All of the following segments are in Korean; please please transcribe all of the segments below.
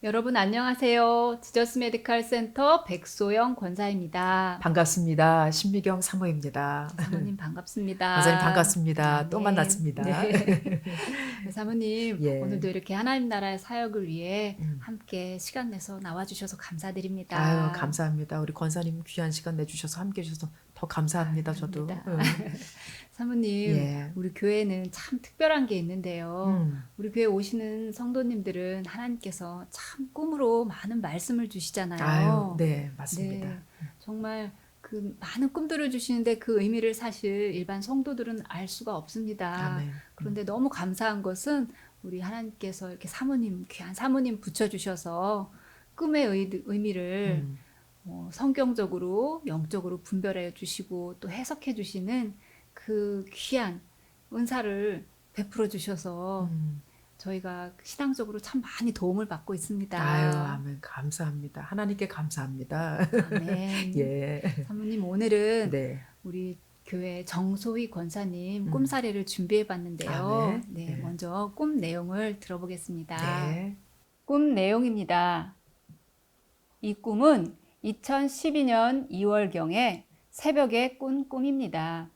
여러분 안녕하세요. 지저스 메디칼 센터 백소영 권사입니다. 반갑습니다. 신미경 사모입니다. 사모님 반갑습니다. 원사님 반갑습니다. 또 아멘. 만났습니다. 네. 사모님 예. 오늘도 이렇게 하나님 나라의 사역을 위해 음. 함께 시간 내서 나와주셔서 감사드립니다. 아유, 감사합니다. 우리 권사님 귀한 시간 내주셔서 함께 해주셔서 더 감사합니다. 저도. 사모님, 예. 우리 교회는 참 특별한 게 있는데요. 음. 우리 교회 오시는 성도님들은 하나님께서 참 꿈으로 많은 말씀을 주시잖아요. 아유, 네, 맞습니다. 네, 정말 그 많은 꿈들을 주시는데 그 의미를 사실 일반 성도들은 알 수가 없습니다. 아멘. 그런데 너무 감사한 것은 우리 하나님께서 이렇게 사모님, 귀한 사모님 붙여주셔서 꿈의 의미를 성경적으로, 영적으로 분별해 주시고 또 해석해 주시는 그 귀한 은사를 베풀어 주셔서 저희가 신앙적으로 참 많이 도움을 받고 있습니다. 아유, 아멘. 감사합니다. 하나님께 감사합니다. 아멘. 예. 사모님, 오늘은 네. 우리 교회 정소희 권사님 꿈사례를 준비해 봤는데요. 아멘. 네, 네. 먼저 꿈 내용을 들어보겠습니다. 네. 꿈 내용입니다. 이 꿈은 2012년 2월경에 새벽에 꾼 꿈입니다.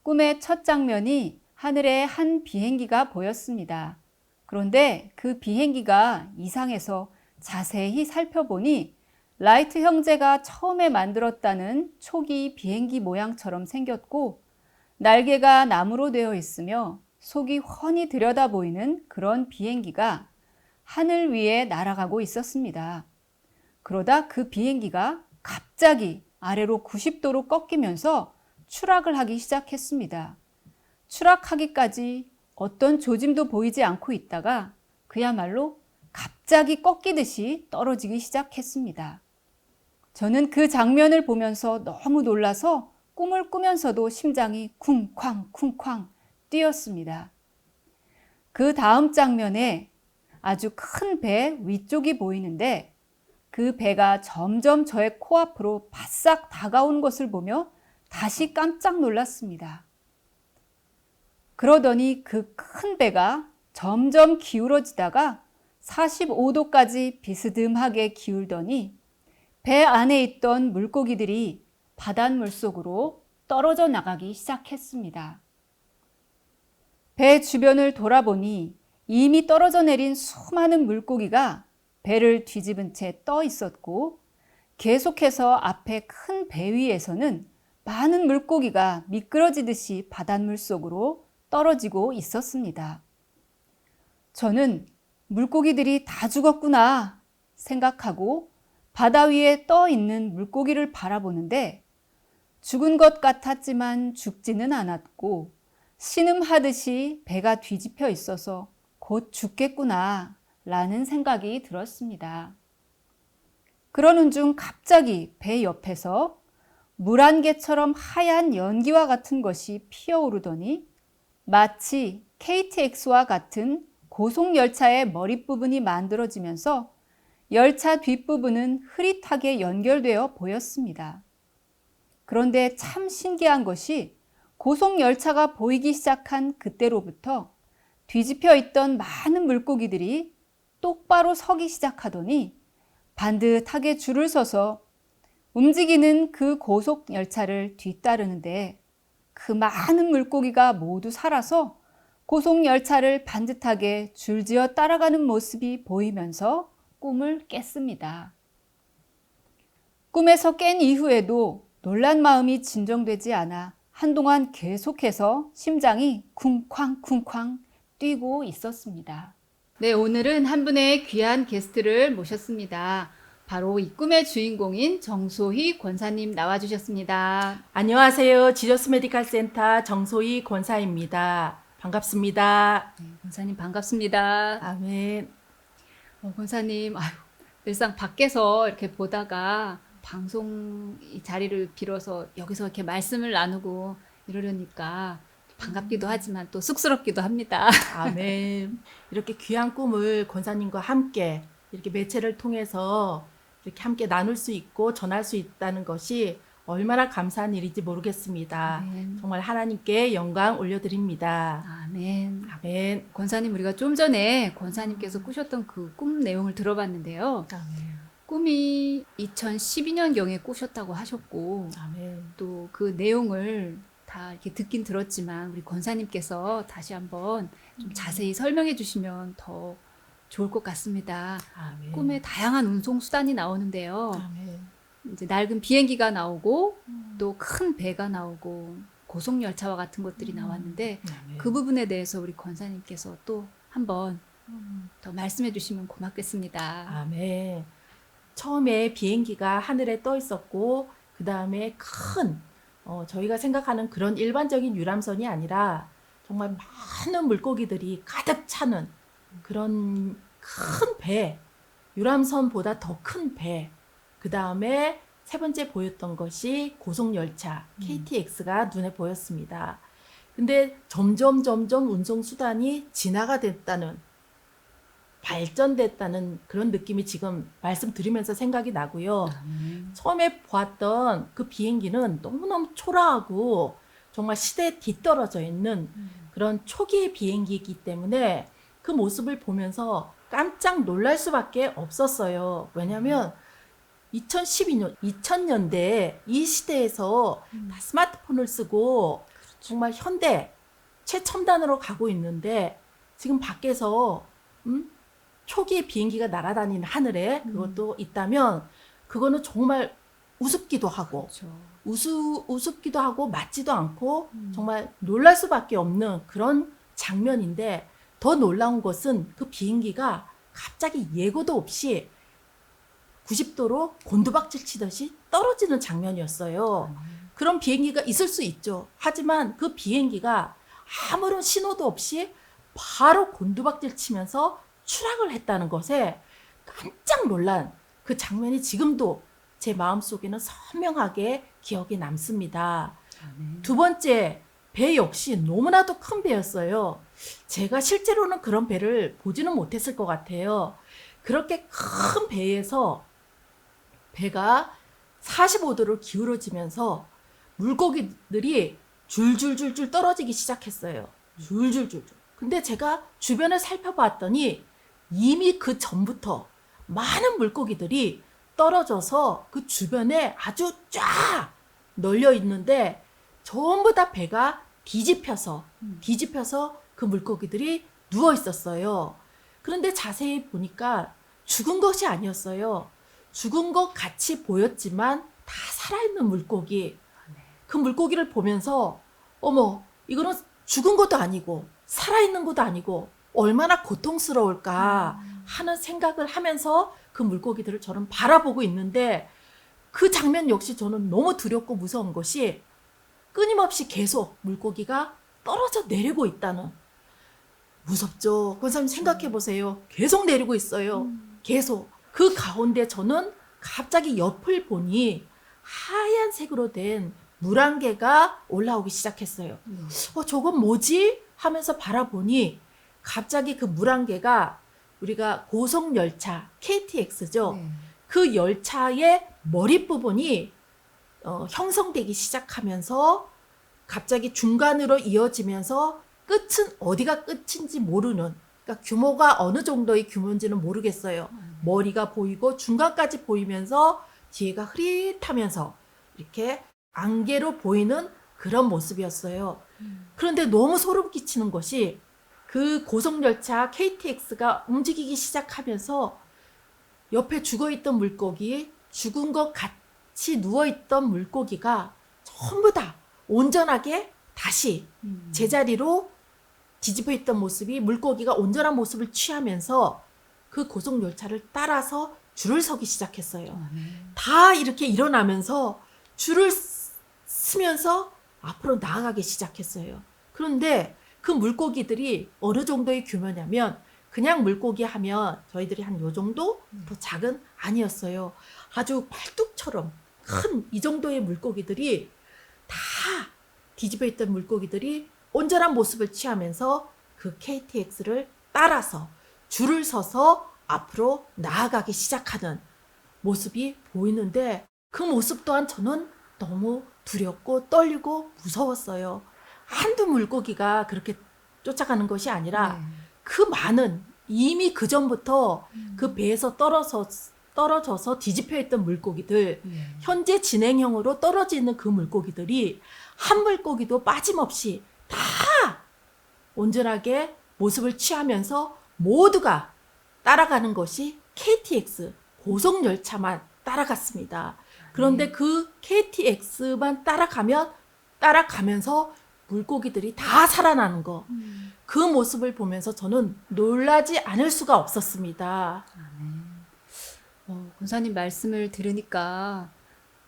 꿈의 첫 장면이 하늘에 한 비행기가 보였습니다. 그런데 그 비행기가 이상해서 자세히 살펴보니 라이트 형제가 처음에 만들었다는 초기 비행기 모양처럼 생겼고 날개가 나무로 되어 있으며 속이 훤히 들여다 보이는 그런 비행기가 하늘 위에 날아가고 있었습니다. 그러다 그 비행기가 갑자기 아래로 90도로 꺾이면서 추락을 하기 시작했습니다. 추락하기까지 어떤 조짐도 보이지 않고 있다가 그야말로 갑자기 꺾이듯이 떨어지기 시작했습니다. 저는 그 장면을 보면서 너무 놀라서 꿈을 꾸면서도 심장이 쿵쾅 쿵쾅 뛰었습니다. 그 다음 장면에 아주 큰 배 위쪽이 보이는데 그 배가 점점 저의 코앞으로 바싹 다가온 것을 보며 다시 깜짝 놀랐습니다. 그러더니 그 큰 배가 점점 기울어지다가 45도까지 비스듬하게 기울더니 배 안에 있던 물고기들이 바닷물 속으로 떨어져 나가기 시작했습니다. 배 주변을 돌아보니 이미 떨어져 내린 수많은 물고기가 배를 뒤집은 채 떠 있었고 계속해서 앞에 큰 배 위에서는 많은 물고기가 미끄러지듯이 바닷물 속으로 떨어지고 있었습니다. 저는 물고기들이 다 죽었구나 생각하고 바다 위에 떠 있는 물고기를 바라보는데 죽은 것 같았지만 죽지는 않았고 신음하듯이 배가 뒤집혀 있어서 곧 죽겠구나 라는 생각이 들었습니다. 그러는 중 갑자기 배 옆에서 물 한 개처럼 하얀 연기와 같은 것이 피어오르더니 마치 KTX와 같은 고속열차의 머릿부분이 만들어지면서 열차 뒷부분은 흐릿하게 연결되어 보였습니다. 그런데 참 신기한 것이 고속열차가 보이기 시작한 그때로부터 뒤집혀 있던 많은 물고기들이 똑바로 서기 시작하더니 반듯하게 줄을 서서 움직이는 그 고속열차를 뒤따르는데 그 많은 물고기가 모두 살아서 고속열차를 반듯하게 줄지어 따라가는 모습이 보이면서 꿈을 깼습니다. 꿈에서 깬 이후에도 놀란 마음이 진정되지 않아 한동안 계속해서 심장이 쿵쾅쿵쾅 뛰고 있었습니다. 네, 오늘은 한 분의 귀한 게스트를 모셨습니다. 바로 이 꿈의 주인공인 정소희 권사님 나와주셨습니다. 안녕하세요. 지저스 메디칼 센터 정소희 권사입니다. 반갑습니다. 네, 권사님 반갑습니다. 아멘. 권사님, 늘상 밖에서 이렇게 보다가 방송 이 자리를 빌어서 여기서 이렇게 말씀을 나누고 이러려니까 반갑기도 하지만 또 쑥스럽기도 합니다. 아멘. 이렇게 귀한 꿈을 권사님과 함께 이렇게 매체를 통해서 이렇게 함께 나눌 수 있고 전할 수 있다는 것이 얼마나 감사한 일인지 모르겠습니다. 아멘. 정말 하나님께 영광 올려드립니다. 아멘. 아멘. 권사님, 우리가 좀 전에 권사님께서 꾸셨던 그 꿈 내용을 들어봤는데요. 아멘. 꿈이 2012년경에 꾸셨다고 하셨고, 아멘. 또 그 내용을 다 이렇게 듣긴 들었지만 우리 권사님께서 다시 한번 좀 자세히 설명해 주시면 더 좋을 것 같습니다. 아멘. 꿈에 다양한 운송 수단이 나오는데요. 아멘. 이제 낡은 비행기가 나오고 또 큰 배가 나오고 고속 열차와 같은 것들이 나왔는데 아멘. 그 부분에 대해서 우리 권사님께서 또 한번 더 말씀해 주시면 고맙겠습니다. 아멘. 처음에 비행기가 하늘에 떠 있었고 그 다음에 큰 저희가 생각하는 그런 일반적인 유람선이 아니라 정말 많은 물고기들이 가득 차는 그런 큰 배, 유람선보다 더 큰 배, 그 다음에 세 번째 보였던 것이 고속열차 KTX가 눈에 보였습니다. 근데 점점 운송수단이 진화가 됐다는, 발전됐다는 그런 느낌이 지금 말씀드리면서 생각이 나고요. 처음에 보았던 그 비행기는 너무너무 초라하고 정말 시대에 뒤떨어져 있는 그런 초기의 비행기이기 때문에 그 모습을 보면서 깜짝 놀랄 수밖에 없었어요. 왜냐하면 2012년, 2000년대 이 시대에서 다 스마트폰을 쓰고 정말 현대 최첨단으로 가고 있는데 지금 밖에서 초기의 비행기가 날아다니는 하늘에 그것도 있다면 그거는 정말 우습기도 하고 그렇죠. 우습기도 하고 맞지도 않고 정말 놀랄 수밖에 없는 그런 장면인데 더 놀라운 것은 그 비행기가 갑자기 예고도 없이 90도로 곤두박질 치듯이 떨어지는 장면이었어요. 그런 비행기가 있을 수 있죠. 하지만 그 비행기가 아무런 신호도 없이 바로 곤두박질 치면서 추락을 했다는 것에 깜짝 놀란 그 장면이 지금도 제 마음속에는 선명하게 기억에 남습니다. 두 번째, 배 역시 너무나도 큰 배였어요. 제가 실제로는 그런 배를 보지는 못했을 것 같아요. 그렇게 큰 배에서 배가 45도로 기울어지면서 물고기들이 줄줄줄줄 떨어지기 시작했어요. 줄줄줄줄. 근데 제가 주변을 살펴봤더니 이미 그 전부터 많은 물고기들이 떨어져서 그 주변에 아주 쫙 널려 있는데 전부 다 배가 뒤집혀서 그 물고기들이 누워 있었어요. 그런데 자세히 보니까 죽은 것이 아니었어요. 죽은 것 같이 보였지만 다 살아있는 물고기. 그 물고기를 보면서 어머, 이거는 죽은 것도 아니고 살아있는 것도 아니고 얼마나 고통스러울까 하는 생각을 하면서 그 물고기들을 저는 바라보고 있는데 그 장면 역시 저는 너무 두렵고 무서운 것이 끊임없이 계속 물고기가 떨어져 내리고 있다는. 무섭죠. 권사님 생각해 보세요. 계속 내리고 있어요. 계속. 그 가운데 저는 갑자기 옆을 보니 하얀색으로 된 물안개가 올라오기 시작했어요. 저건 뭐지? 하면서 바라보니 갑자기 그 물안개가 우리가 고속열차 KTX죠. 네. 그 열차의 머리 부분이 형성되기 시작하면서 갑자기 중간으로 이어지면서 끝은 어디가 끝인지 모르는, 그러니까 규모가 어느 정도의 규모인지는 모르겠어요. 머리가 보이고 중간까지 보이면서 뒤에가 흐릿하면서 이렇게 안개로 보이는 그런 모습이었어요. 그런데 너무 소름 끼치는 것이 그 고속열차 KTX가 움직이기 시작하면서 옆에 죽어있던 물고기, 죽은 것 같이 누워있던 물고기가 전부 다 온전하게 다시 제자리로 뒤집어 있던 모습이, 물고기가 온전한 모습을 취하면서 그 고속열차를 따라서 줄을 서기 시작했어요. 다 이렇게 일어나면서 줄을 서면서 앞으로 나아가기 시작했어요. 그런데 그 물고기들이 어느 정도의 규모냐면 그냥 물고기 하면 저희들이 한 요 정도? 더 작은? 아니었어요. 아주 팔뚝처럼 큰 이 정도의 물고기들이 다 뒤집어 있던 물고기들이 온전한 모습을 취하면서 그 KTX를 따라서 줄을 서서 앞으로 나아가기 시작하는 모습이 보이는데 그 모습 또한 저는 너무 두렵고 떨리고 무서웠어요. 한두 물고기가 그렇게 쫓아가는 것이 아니라 네. 그 많은 이미 그 전부터 그 배에서 떨어져서 뒤집혀 있던 물고기들, 네. 현재 진행형으로 떨어지는 그 물고기들이 한 물고기도 빠짐없이 다 온전하게 모습을 취하면서 모두가 따라가는 것이 KTX 고속열차만 따라갔습니다. 그런데 그 KTX만 따라가면서 물고기들이 다 살아나는 거, 그 모습을 보면서 저는 놀라지 않을 수가 없었습니다. 권사님 말씀을 들으니까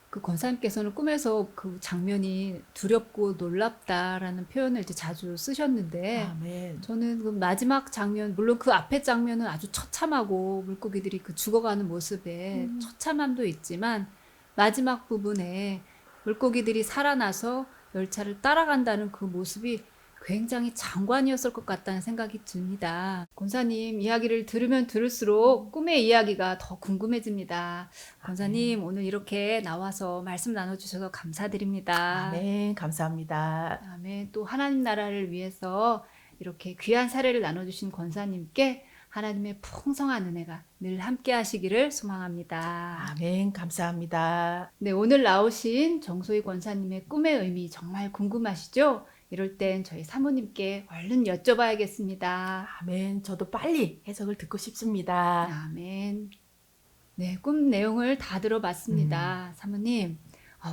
그 권사님께서는 꿈에서 그 장면이 두렵고 놀랍다라는 표현을 이제 자주 쓰셨는데 아멘. 저는 그 마지막 장면, 물론 그 앞에 장면은 아주 처참하고 물고기들이 그 죽어가는 모습에 처참함도 있지만 마지막 부분에 물고기들이 살아나서 열차를 따라간다는 그 모습이 굉장히 장관이었을 것 같다는 생각이 듭니다. 권사님 이야기를 들으면 들을수록 꿈의 이야기가 더 궁금해집니다. 권사님 오늘 이렇게 나와서 말씀 나눠주셔서 감사드립니다. 아멘. 감사합니다. 아멘. 또 하나님 나라를 위해서 이렇게 귀한 사례를 나눠주신 권사님께 하나님의 풍성한 은혜가 늘 함께 하시기를 소망합니다. 아멘. 감사합니다. 네, 오늘 나오신 정소희 권사님의 꿈의 의미 정말 궁금하시죠? 이럴 땐 저희 사모님께 얼른 여쭤봐야겠습니다. 아멘. 저도 빨리 해석을 듣고 싶습니다. 아멘. 네, 꿈 내용을 다 들어봤습니다. 사모님,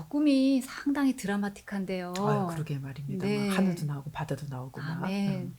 꿈이 상당히 드라마틱한데요. 아유, 그러게 말입니다. 네. 막 하늘도 나오고 바다도 나오고 막. 아멘.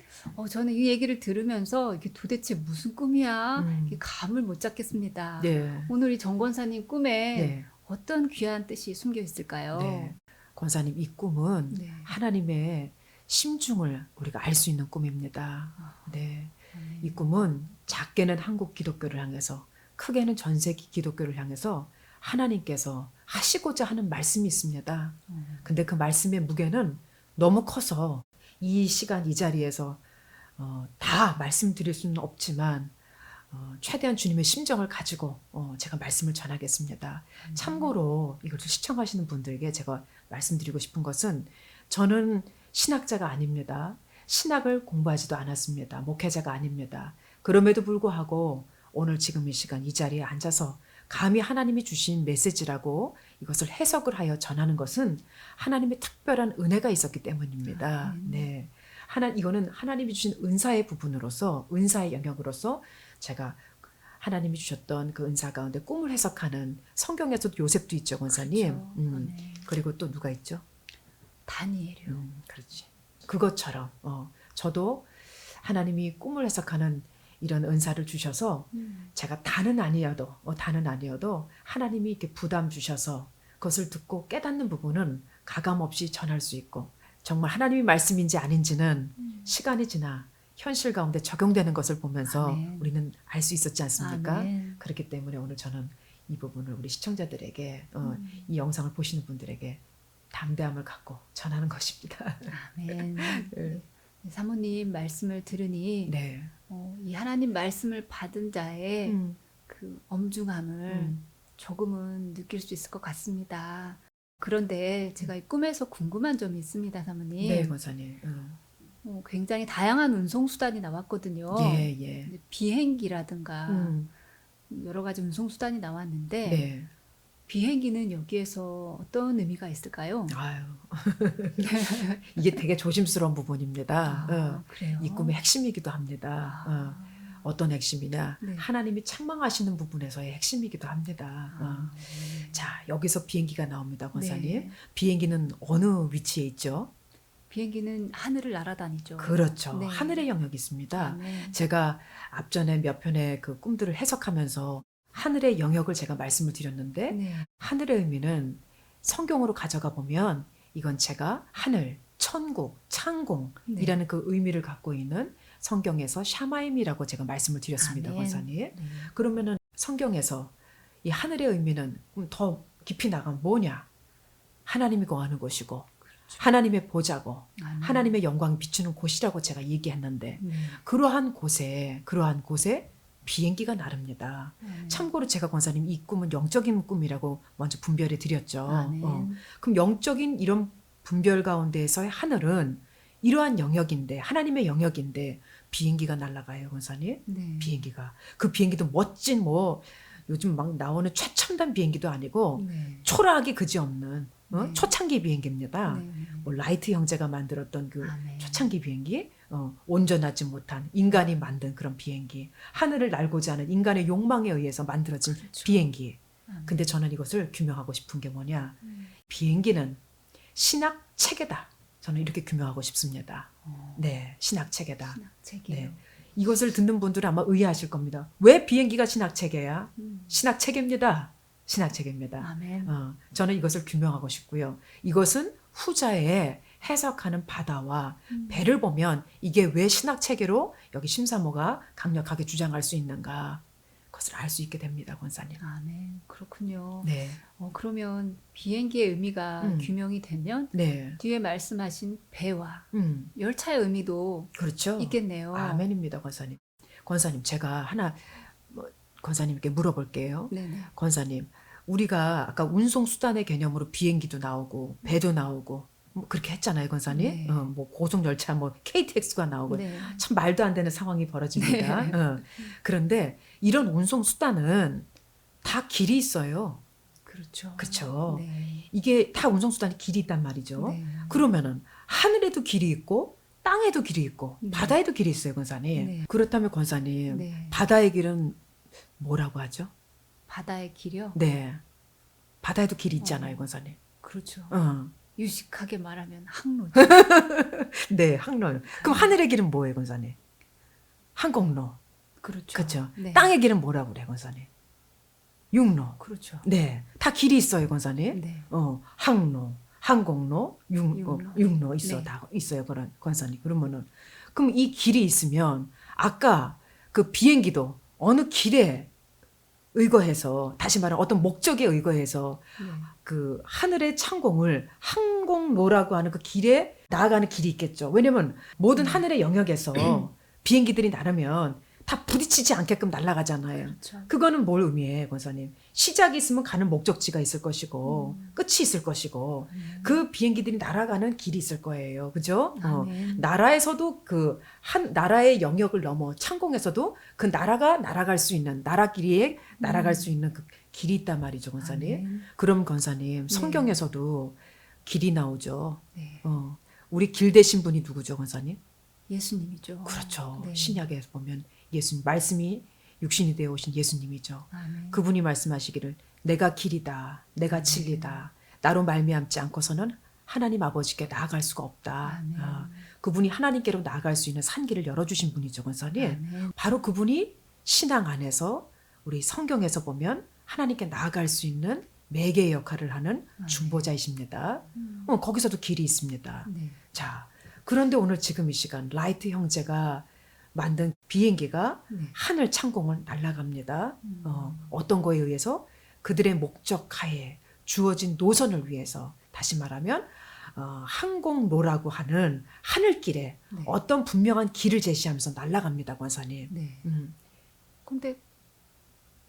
저는 이 얘기를 들으면서 이게 도대체 무슨 꿈이야? 이게 감을 못 잡겠습니다. 네. 오늘 이 정 권사님 꿈에 네. 어떤 귀한 뜻이 숨겨 있을까요? 네. 권사님 이 꿈은 네. 하나님의 심중을 우리가 알 수 있는 꿈입니다. 네. 아멘. 이 꿈은 작게는 한국 기독교를 향해서 크게는 전 세계 기독교를 향해서 하나님께서 하시고자 하는 말씀이 있습니다. 근데 그 말씀의 무게는 너무 커서 이 시간 이 자리에서 다 말씀드릴 수는 없지만 최대한 주님의 심정을 가지고 제가 말씀을 전하겠습니다. 참고로 이것을 시청하시는 분들에게 제가 말씀드리고 싶은 것은 저는 신학자가 아닙니다. 신학을 공부하지도 않았습니다. 목회자가 아닙니다. 그럼에도 불구하고 오늘 지금 이 시간 이 자리에 앉아서 감히 하나님이 주신 메시지라고 이것을 해석을 하여 전하는 것은 하나님의 특별한 은혜가 있었기 때문입니다. 네. 이거는 하나님이 주신 은사의 부분으로서, 은사의 영역으로서 제가 하나님이 주셨던 그 은사 가운데 꿈을 해석하는 성경에서도 요셉도 있죠, 권사님. 그렇죠. 아멘. 그리고 또 누가 있죠? 다니엘이요. 그렇지. 그것처럼 저도 하나님이 꿈을 해석하는 이런 은사를 주셔서 제가 다는 아니어도 하나님이 이렇게 부담 주셔서 그것을 듣고 깨닫는 부분은 가감 없이 전할 수 있고 정말 하나님의 말씀인지 아닌지는 시간이 지나 현실 가운데 적용되는 것을 보면서 아멘. 우리는 알 수 있었지 않습니까? 아멘. 그렇기 때문에 오늘 저는 이 부분을 우리 시청자들에게 이 영상을 보시는 분들에게 담대함을 갖고 전하는 것입니다. 아멘. 네. 네, 사모님 말씀을 들으니 네. 이 하나님 말씀을 받은 자의 음. 그 엄중함을 조금은 느낄 수 있을 것 같습니다. 그런데 제가 이 꿈에서 궁금한 점이 있습니다, 사모님. 네, 권사님. 굉장히 다양한 운송 수단이 나왔거든요. 예. 근데 비행기라든가 음. 여러 가지 운송 수단이 나왔는데 네. 비행기는 여기에서 어떤 의미가 있을까요? 아유. 이게 되게 조심스러운 부분입니다. 그래요? 이 꿈의 핵심이기도 합니다. 어떤 핵심이냐? 네. 하나님이 창망하시는 부분에서의 핵심이기도 합니다. 자, 여기서 비행기가 나옵니다, 권사님. 네. 비행기는 어느 위치에 있죠? 비행기는 하늘을 날아다니죠. 그렇죠. 네. 하늘의 영역이 있습니다. 아멘. 제가 앞전에 몇 편의 그 꿈들을 해석하면서 하늘의 영역을 제가 말씀을 드렸는데 네. 하늘의 의미는 성경으로 가져가 보면 이건 제가 하늘, 천국, 창공이라는 그 의미를 갖고 있는 성경에서 샤마임이라고 제가 말씀을 드렸습니다, 아멘. 권사님. 네. 그러면은 성경에서 이 하늘의 의미는 더 깊이 나가면 뭐냐? 하나님이 거하는 곳이고 하나님의 보좌고 아멘. 하나님의 영광이 비추는 곳이라고 제가 얘기했는데 네. 그러한 곳에 비행기가 나릅니다. 아멘. 참고로 제가 권사님 이 꿈은 영적인 꿈이라고 먼저 분별해 드렸죠. 아멘. 그럼 영적인 이런 분별 가운데에서의 하늘은 이러한 영역인데 하나님의 영역인데 비행기가 날아가요, 권사님. 네. 비행기가 그 비행기도 멋진 뭐 요즘 막 나오는 최첨단 비행기도 아니고 네. 초라하기 그지없는 네. 초창기 비행기입니다. 네. 뭐 라이트 형제가 만들었던 그 아멘. 초창기 비행기, 온전하지 못한 인간이 만든 그런 비행기, 하늘을 날고자 하는 인간의 욕망에 의해서 만들어진 그렇죠. 비행기. 아멘. 근데 저는 이것을 규명하고 싶은 게 뭐냐? 비행기는 신학 체계다. 저는 이렇게 규명하고 싶습니다. 네, 신학 체계다. 신학책이에요. 네. 이것을 듣는 분들은 아마 의아하실 겁니다. 왜 비행기가 신학 체계야? 음. 신학 체계입니다. 신학 체계입니다. 아멘. 저는 이것을 규명하고 싶고요. 이것은 후자에 해석하는 바다와 배를 보면 이게 왜 신학 체계로 여기 심사모가 강력하게 주장할 수 있는가 그것을 알 수 있게 됩니다, 권사님. 아멘. 그렇군요. 네, 그러면 비행기의 의미가 규명이 되면 네, 뒤에 말씀하신 배와 음, 열차의 의미도 그렇죠. 있겠네요. 아멘입니다, 권사님. 권사님, 제가 하나 권사님께 물어볼게요. 네네. 권사님, 우리가 아까 운송 수단의 개념으로 비행기도 나오고 배도 나오고 뭐 그렇게 했잖아요, 권사님. 네. 뭐 고속 열차, 뭐 KTX가 나오고 네. 참 말도 안 되는 상황이 벌어집니다. 그런데 이런 운송 수단은 다 길이 있어요. 그렇죠. 그렇죠. 네. 이게 다 운송 수단이 길이 있단 말이죠. 네. 그러면은 하늘에도 길이 있고 땅에도 길이 있고 네. 바다에도 길이 있어요, 권사님. 네. 그렇다면 권사님, 네. 바다의 길은 뭐라고 하죠? 바다의 길이요? 네. 바다에도 길이 있잖아요, 권사님. 그렇죠. 어. 유식하게 말하면 항로죠. 네, 항로. 그럼 하늘의 길은 뭐예요, 권사님? 항공로. 그렇죠. 그렇죠. 네. 땅의 길은 뭐라고 그래요, 권사님? 육로. 그렇죠. 네. 다 길이 있어요, 권사님. 네. 항로, 항공로, 육로. 육로 있어. 네. 다 있어요, 그런 권사님. 그러면은 그럼 이 길이 있으면 아까 그 비행기도 어느 길에 의거해서 다시 말하면 어떤 목적에 의거해서 네. 그 하늘의 창공을 항공로라고 하는 그 길에 나아가는 길이 있겠죠. 왜냐면 모든 하늘의 영역에서 비행기들이 나르면 다 부딪히지 않게끔 날아가잖아요. 그렇죠. 그거는 뭘 의미해, 권사님? 시작이 있으면 가는 목적지가 있을 것이고 끝이 있을 것이고 그 비행기들이 날아가는 길이 있을 거예요. 그죠? 아멘. 나라에서도 그 한 나라의 영역을 넘어 창공에서도 그 나라가 날아갈 수 있는 나라끼리에 날아갈 수 있는 그 길이 있단 말이죠, 권사님. 아멘. 그럼 권사님, 성경에서도 길이 나오죠. 네. 우리 길 되신 분이 누구죠, 권사님? 예수님이죠. 그렇죠. 네. 신약에 보면 예수님, 말씀이 육신이 되어 오신 예수님이죠. 아멘. 그분이 말씀하시기를 내가 길이다, 내가 진리다. 나로 말미암지 않고서는 하나님 아버지께 나아갈 수가 없다. 아멘. 그분이 하나님께로 나아갈 수 있는 산길을 열어주신 분이죠, 권사님. 아멘. 바로 그분이 신앙 안에서 우리 성경에서 보면 하나님께 나아갈 수 있는 매개의 역할을 하는 중보자이십니다. 거기서도 길이 있습니다. 네. 자, 그런데 오늘 지금 이 시간 라이트 형제가 만든 비행기가 네. 하늘 창공을 날아갑니다. 어떤 거에 의해서? 그들의 목적 하에 주어진 노선을 위해서, 다시 말하면 항공로라고 하는 하늘길에 네. 어떤 분명한 길을 제시하면서 날아갑니다, 권사님. 네. 음. 근데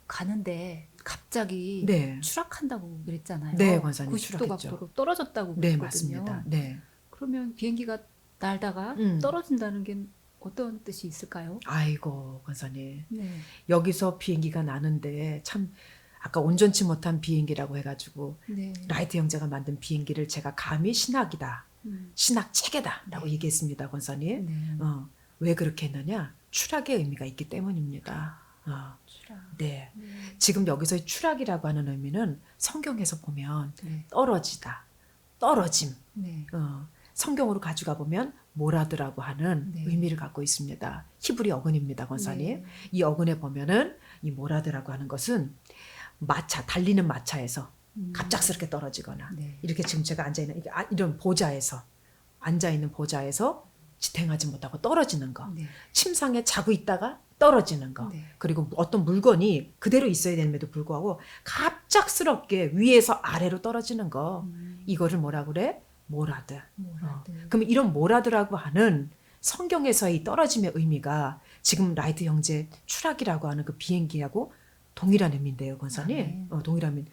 가는데 갑자기 네. 추락한다고 그랬잖아요. 네, 권사님, 90도 추락했죠. 각도로 떨어졌다고 네, 그랬거든요. 맞습니다. 네. 그러면 비행기가 날다가 떨어진다는 게 어떤 뜻이 있을까요? 아이고, 권사님. 네. 여기서 비행기가 나는데 참 아까 온전치 못한 비행기라고 해가지고 네. 라이트 형제가 만든 비행기를 제가 감히 신학이다, 신학 체계다라고 얘기했습니다, 권사님. 네. 왜 그렇게 했느냐? 추락의 의미가 있기 때문입니다. 추락. 네. 네. 지금 여기서의 추락이라고 하는 의미는 성경에서 보면 네. 떨어지다, 떨어짐. 네. 성경으로 가져가 보면 모라드라고 하는 네. 의미를 갖고 있습니다. 히브리 어근입니다, 권사님. 네. 이 어근에 보면은 이 모라드라고 하는 것은 마차, 달리는 마차에서 갑작스럽게 떨어지거나 네. 이렇게 지금 제가 앉아 있는 이런 보좌에서 앉아 있는 보좌에서 지탱하지 못하고 떨어지는 거, 네. 침상에 자고 있다가 떨어지는 거, 네. 그리고 어떤 물건이 그대로 있어야 됨에도 불구하고 갑작스럽게 위에서 아래로 떨어지는 거, 이거를 뭐라 그래? 모라드. 모라드. 그럼 이런 모라드라고 하는 성경에서의 이 떨어짐의 의미가 지금 라이트 형제 추락이라고 하는 그 비행기하고 동일한 의미인데요, 권사님. 네. 동일한 의미.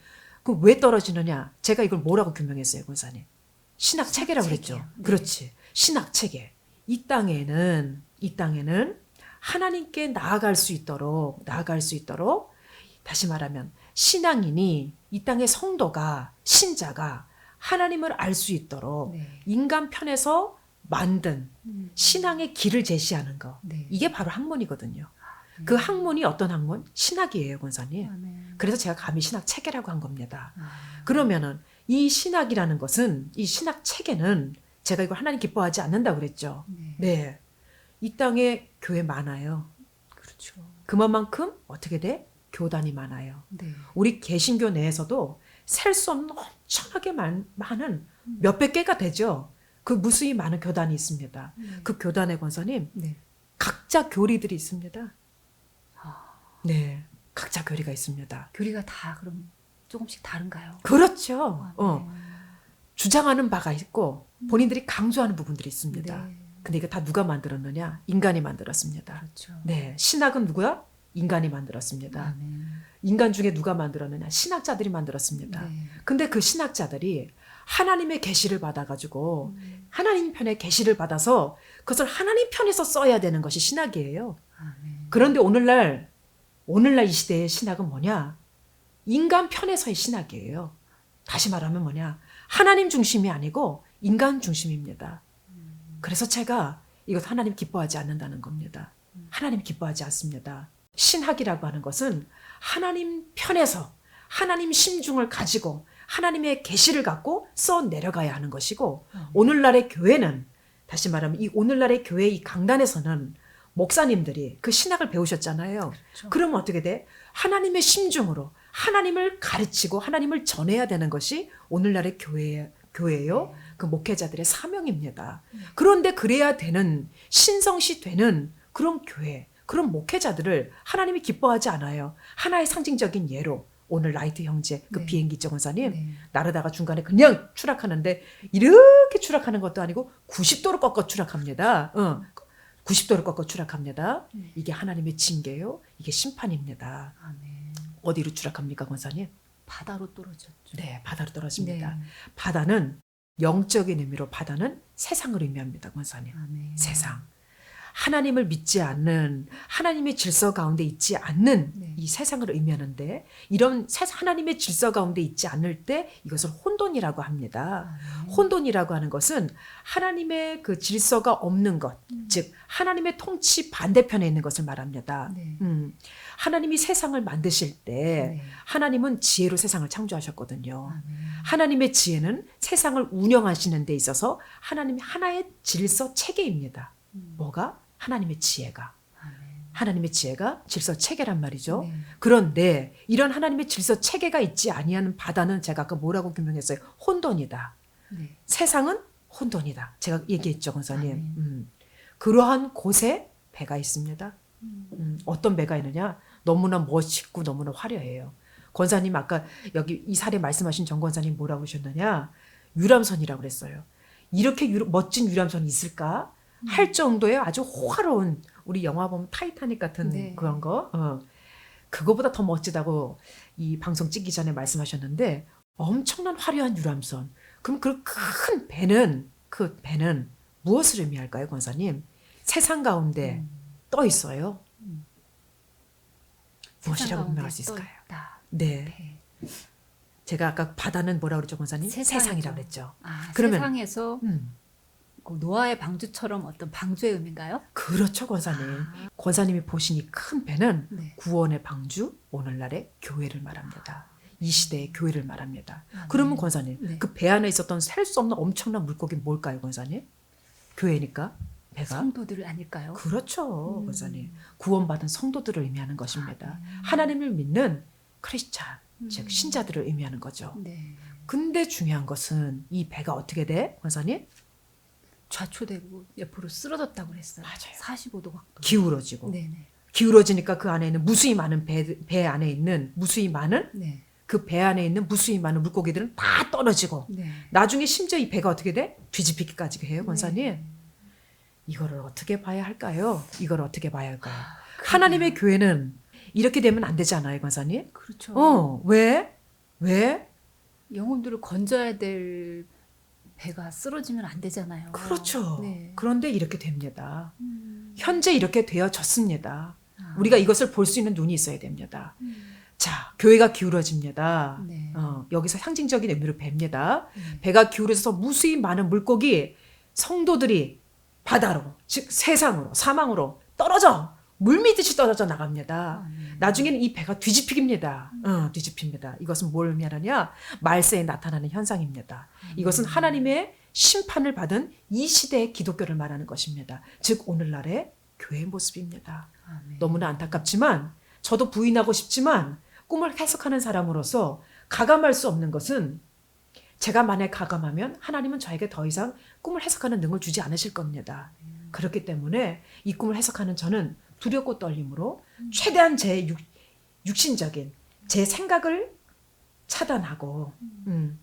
그럼 왜 떨어지느냐? 제가 이걸 뭐라고 규명했어요, 권사님? 신학 체계라고 그랬죠. 신학체계요. 네. 그렇지. 신학 체계. 이 땅에는 하나님께 나아갈 수 있도록 다시 말하면 신앙인이 이 땅의 성도가 신자가 하나님을 알 수 있도록 네. 인간 편에서 만든 신앙의 길을 제시하는 거. 네. 이게 바로 학문이거든요. 그 학문이 어떤 학문? 신학이에요, 권사님. 아멘. 그래서 제가 감히 신학 체계라고 한 겁니다. 아, 그러면은 이 신학이라는 것은 이 신학 체계는 제가 이걸 하나님 기뻐하지 않는다고 그랬죠. 네. 네. 이 땅에 교회 많아요. 그렇죠. 그만큼 어떻게 돼? 교단이 많아요. 네. 우리 개신교 내에서도 셀 수 없는 엄청나게 많은 몇백 개가 되죠. 그 무수히 많은 교단이 있습니다. 그 교단의 권사님 네. 각자 교리들이 있습니다. 네, 각자 교리가 있습니다. 교리가 다 그럼 조금씩 다른가요? 그렇죠. 아, 주장하는 바가 있고 본인들이 강조하는 부분들이 있습니다. 네. 근데 이거 다 누가 만들었느냐? 인간이 만들었습니다. 그렇죠. 네, 신학은 누구야? 인간이 만들었습니다. 아멘. 인간 중에 누가 만들었느냐? 신학자들이 만들었습니다. 네. 근데 그 신학자들이 하나님의 계시를 받아가지고 하나님 편의 계시를 받아서 그것을 하나님 편에서 써야 되는 것이 신학이에요. 아멘. 그런데 오늘날 이 시대의 신학은 뭐냐? 인간 편에서의 신학이에요. 다시 말하면 뭐냐? 하나님 중심이 아니고 인간 중심입니다. 그래서 제가 이것 하나님 기뻐하지 않는다는 겁니다. 하나님 기뻐하지 않습니다. 신학이라고 하는 것은 하나님 편에서 하나님 심중을 가지고 하나님의 계시를 갖고 써 내려가야 하는 것이고 오늘날의 교회는 다시 말하면 이 오늘날의 교회 이 강단에서는 목사님들이 그 신학을 배우셨잖아요. 그렇죠. 그러면 어떻게 돼? 하나님의 심중으로 하나님을 가르치고 하나님을 전해야 되는 것이 오늘날의 교회예요. 그 목회자들의 사명입니다. 그런데 그래야 되는 신성시 되는 그런 교회, 그런 목회자들을 하나님이 기뻐하지 않아요. 하나의 상징적인 예로 오늘 라이트 형제 그 네. 비행기 정원사님 네. 날아다가 중간에 그냥 추락하는데 이렇게 추락하는 것도 아니고 90도로 꺾어 추락합니다. 90도로 꺾어 추락합니다. 이게 하나님의 징계요. 이게 심판입니다. 아멘. 어디로 추락합니까, 권사님? 바다로 떨어졌죠. 네, 바다로 떨어집니다. 네. 바다는 영적인 의미로 바다는 세상을 의미합니다, 권사님. 아멘. 세상. 하나님을 믿지 않는 하나님의 질서 가운데 있지 않는 네. 이 세상을 의미하는데 이런 하나님의 질서 가운데 있지 않을 때 이것을 혼돈이라고 합니다. 혼돈이라고 하는 것은 하나님의 그 질서가 없는 것, 즉 하나님의 통치 반대편에 있는 것을 말합니다. 네. 하나님이 세상을 만드실 때 네. 하나님은 지혜로 세상을 창조하셨거든요. 아멘. 하나님의 지혜는 세상을 운영하시는 데 있어서 하나님의 하나의 질서 체계입니다. 뭐가? 하나님의 지혜가. 아멘. 하나님의 지혜가 질서 체계란 말이죠. 네. 그런데 이런 하나님의 질서 체계가 있지 아니하는 바다는 제가 아까 뭐라고 규명했어요? 혼돈이다. 네. 세상은 혼돈이다. 제가 얘기했죠, 권사님. 아멘. 그러한 곳에 배가 있습니다. 어떤 배가 있느냐? 너무나 멋있고 너무나 화려해요. 권사님 아까 여기 이 사례 말씀하신 정 권사님 뭐라고 하셨느냐? 유람선이라고 그랬어요. 이렇게 멋진 유람선이 있을까? 할 정도의 아주 호화로운 우리 영화 보면 타이타닉 같은 네. 그런 거 그거보다 더 멋지다고 이 방송 찍기 전에 말씀하셨는데 엄청난 화려한 유람선. 그럼 그 큰 배는 무엇을 의미할까요, 권사님? 세상 가운데 떠 있어요. 무엇이라고 분명할 수 있을까요? 네. 배. 제가 아까 바다는 뭐라고 그랬죠, 권사님? 세상이죠. 세상이라고 그랬죠. 아, 그러면- 세상에서 그 노아의 방주처럼 어떤 방주의 의미인가요? 그렇죠, 권사님. 권사님이 보신 이 큰 배는 네. 구원의 방주, 오늘날의 교회를 말합니다. 이 시대의 교회를 말합니다. 아, 그러면 네. 권사님, 네. 그 배 안에 있었던 셀 수 없는 엄청난 물고기 뭘까요, 권사님? 교회니까 배가. 성도들 아닐까요? 그렇죠, 권사님. 구원받은 성도들을 의미하는 것입니다. 하나님을 믿는 크리스찬, 즉 신자들을 의미하는 거죠. 네. 근데 중요한 것은 이 배가 어떻게 돼, 권사님? 좌초되고 옆으로 쓰러졌다고 그랬어요. 맞아요. 45도 각도. 기울어지고. 네네. 기울어지니까 그 안에 있는 무수히 많은 배 안에 있는 무수히 많은 네. 그 배 안에 있는 무수히 많은 물고기들은 다 떨어지고 네. 나중에 심지어 이 배가 어떻게 돼? 뒤집히기까지 해요, 권사님. 이거를 어떻게 봐야 할까요? 이걸 어떻게 봐야 할까요? 그러게요. 하나님의 교회는 이렇게 되면 안 되잖아요, 권사님. 그렇죠. 왜? 왜? 영혼들을 건져야 될 배가 쓰러지면 안 되잖아요. 그렇죠. 네. 그런데 이렇게 됩니다. 현재 이렇게 되어졌습니다. 아. 우리가 이것을 볼 수 있는 눈이 있어야 됩니다. 음. 자, 교회가 기울어집니다. 네. 여기서 상징적인 의미로 뵙니다. 네. 배가 기울어져서 무수히 많은 물고기, 성도들이 바다로, 즉 세상으로, 사망으로 떨어져 물미듯이 떨어져 나갑니다. 아, 네. 나중에는 이 배가 뒤집힙니다. 뒤집힙니다. 이것은 뭘 의미하느냐? 말세에 나타나는 현상입니다. 이것은 하나님의 심판을 받은 이 시대의 기독교를 말하는 것입니다. 즉 오늘날의 교회의 모습입니다. 아멘. 너무나 안타깝지만 저도 부인하고 싶지만 꿈을 해석하는 사람으로서 가감할 수 없는 것은 제가 만약 가감하면 하나님은 저에게 더 이상 꿈을 해석하는 능을 주지 않으실 겁니다. 그렇기 때문에 이 꿈을 해석하는 저는 두렵고 떨림으로 최대한 제 육신적인 제 생각을 차단하고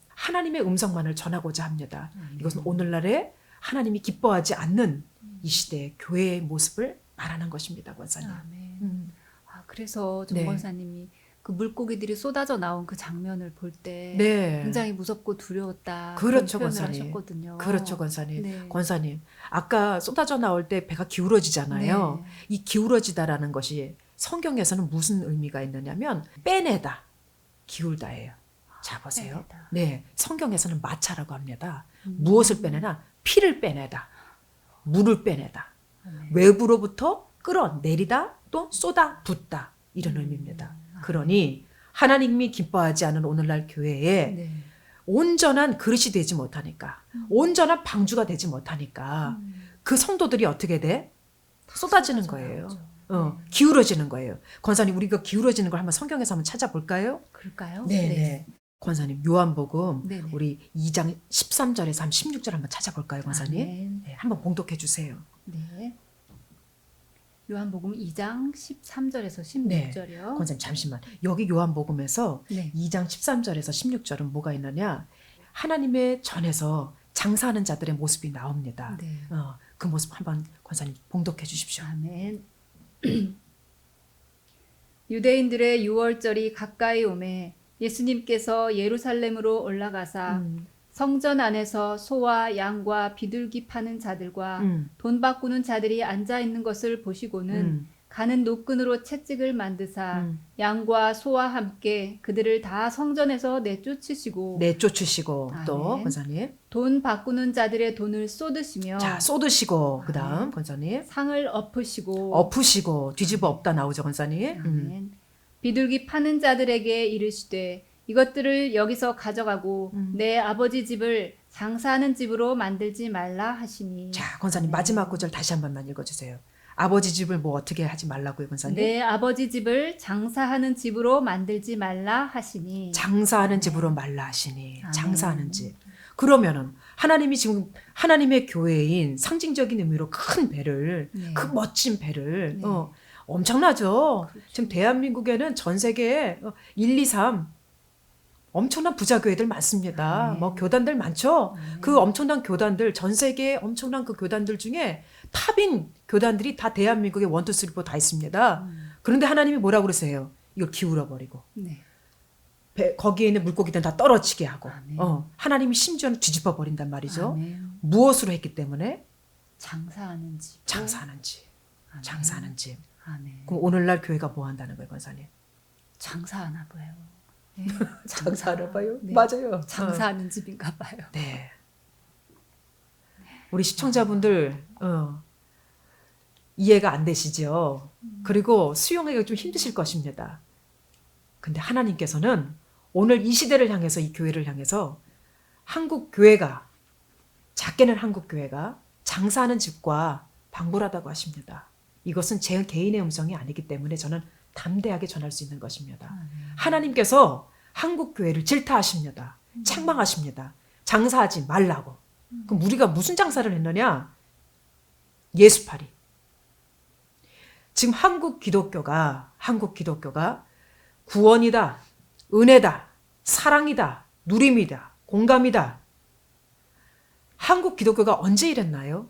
하나님의 음성만을 전하고자 합니다. 이것은 오늘날의 하나님이 기뻐하지 않는 이 시대의 교회의 모습을 말하는 것입니다, 권사님. 아멘. 아, 그래서 정 네. 권사님이 그 물고기들이 쏟아져 나온 그 장면을 볼 때 네. 굉장히 무섭고 두려웠다. 그렇죠, 그런 표현을 권사님. 하셨거든요. 그렇죠, 권사님. 네. 권사님, 아까 쏟아져 나올 때 배가 기울어지잖아요. 네. 이 기울어지다라는 것이 성경에서는 무슨 의미가 있느냐면 빼내다, 기울다예요. 자, 보세요. 빼내다. 네, 성경에서는 마차라고 합니다. 무엇을 빼내나? 피를 빼내다, 물을 빼내다, 아멘. 외부로부터 끌어내리다, 또 쏟아붓다 이런 의미입니다. 그러니 하나님이 기뻐하지 않은 오늘날 교회에 네. 온전한 그릇이 되지 못하니까, 온전한 방주가 되지 못하니까 그 성도들이 어떻게 돼? 쏟아지는 거예요. 기울어지는 거예요. 권사님, 우리가 기울어지는 걸 한번 성경에서 한번 찾아볼까요? 그럴까요? 네. 권사님, 요한복음 네네. 우리 2장 13절에서 한 16절 한번 찾아볼까요, 권사님? 아멘. 네, 한번 봉독해 주세요. 네. 요한복음 2장 13절에서 네. 16절이요. 권사님, 잠시만. 여기 요한복음에서 네. 2장 13절에서 16절은 뭐가 있느냐? 하나님의 전에서 장사하는 자들의 모습이 나옵니다. 네. 그 모습 한번 권사님 봉독해 주십시오. 아멘. 유대인들의 유월절이 가까이 오매 예수님께서 예루살렘으로 올라가사 성전 안에서 소와 양과 비둘기 파는 자들과 돈 바꾸는 자들이 앉아 있는 것을 보시고는 가는 노끈으로 채찍을 만드사 양과 소와 함께 그들을 다 성전에서 내쫓으시고 내쫓으시고 또 아멘. 권사님. 돈 바꾸는 자들의 돈을 쏟으시며 자, 쏟으시고 아멘. 그다음 권사님. 상을 엎으시고 엎으시고 뒤집어 엎다 나오죠, 권사님. 아멘. 비둘기 파는 자들에게 이르시되 이것들을 여기서 가져가고 내 아버지 집을 장사하는 집으로 만들지 말라 하시니. 자, 권사님 아멘. 마지막 구절 다시 한 번만 읽어 주세요. 아버지 집을 뭐 어떻게 하지 말라고요, 권사님? 내 아버지 집을 장사하는 집으로 만들지 말라 하시니. 장사하는 집으로 말라 하시니. 아멘. 장사하는 집. 그러면은 하나님이 지금 하나님의 교회인 상징적인 의미로 큰 배를, 네. 그 멋진 배를 네. 엄청나죠. 그렇죠. 지금 대한민국에는 전 세계에 1, 2, 3 엄청난 부자 교회들 많습니다. 아멘. 뭐 교단들 많죠. 아멘. 그 엄청난 교단들, 전 세계의 엄청난 그 교단들 중에 탑인 교단들이 다 대한민국에 1, 2, 3, 4 다 있습니다. 그런데 하나님이 뭐라고 그러세요? 이걸 기울어 버리고 네. 거기에 있는 물고기들은 다 떨어지게 하고 아멘. 하나님이 심지어는 뒤집어 버린단 말이죠. 아멘. 무엇으로 했기 때문에? 장사하는 집. 장사하는 집. 아멘. 장사하는 집. 아멘. 그럼 오늘날 교회가 뭐 한다는 거예요, 권사님? 장사하나 봐요. 네. 장사하나 봐요? 네. 맞아요. 장사하는 집인가 봐요. 네. 우리 시청자분들 이해가 안 되시죠? 그리고 수용하기가 좀 힘드실 것입니다. 근데 하나님께서는 오늘 이 시대를 향해서, 이 교회를 향해서 한국 교회가, 작게는 한국 교회가 장사하는 집과 방불하다고 하십니다. 이것은 제 개인의 음성이 아니기 때문에 저는 담대하게 전할 수 있는 것입니다. 하나님께서 한국 교회를 질타하십니다. 책망하십니다. 장사하지 말라고. 그럼 우리가 무슨 장사를 했느냐? 예수팔이. 지금 한국 기독교가 구원이다, 은혜다, 사랑이다, 누림이다, 공감이다. 한국 기독교가 언제 이랬나요?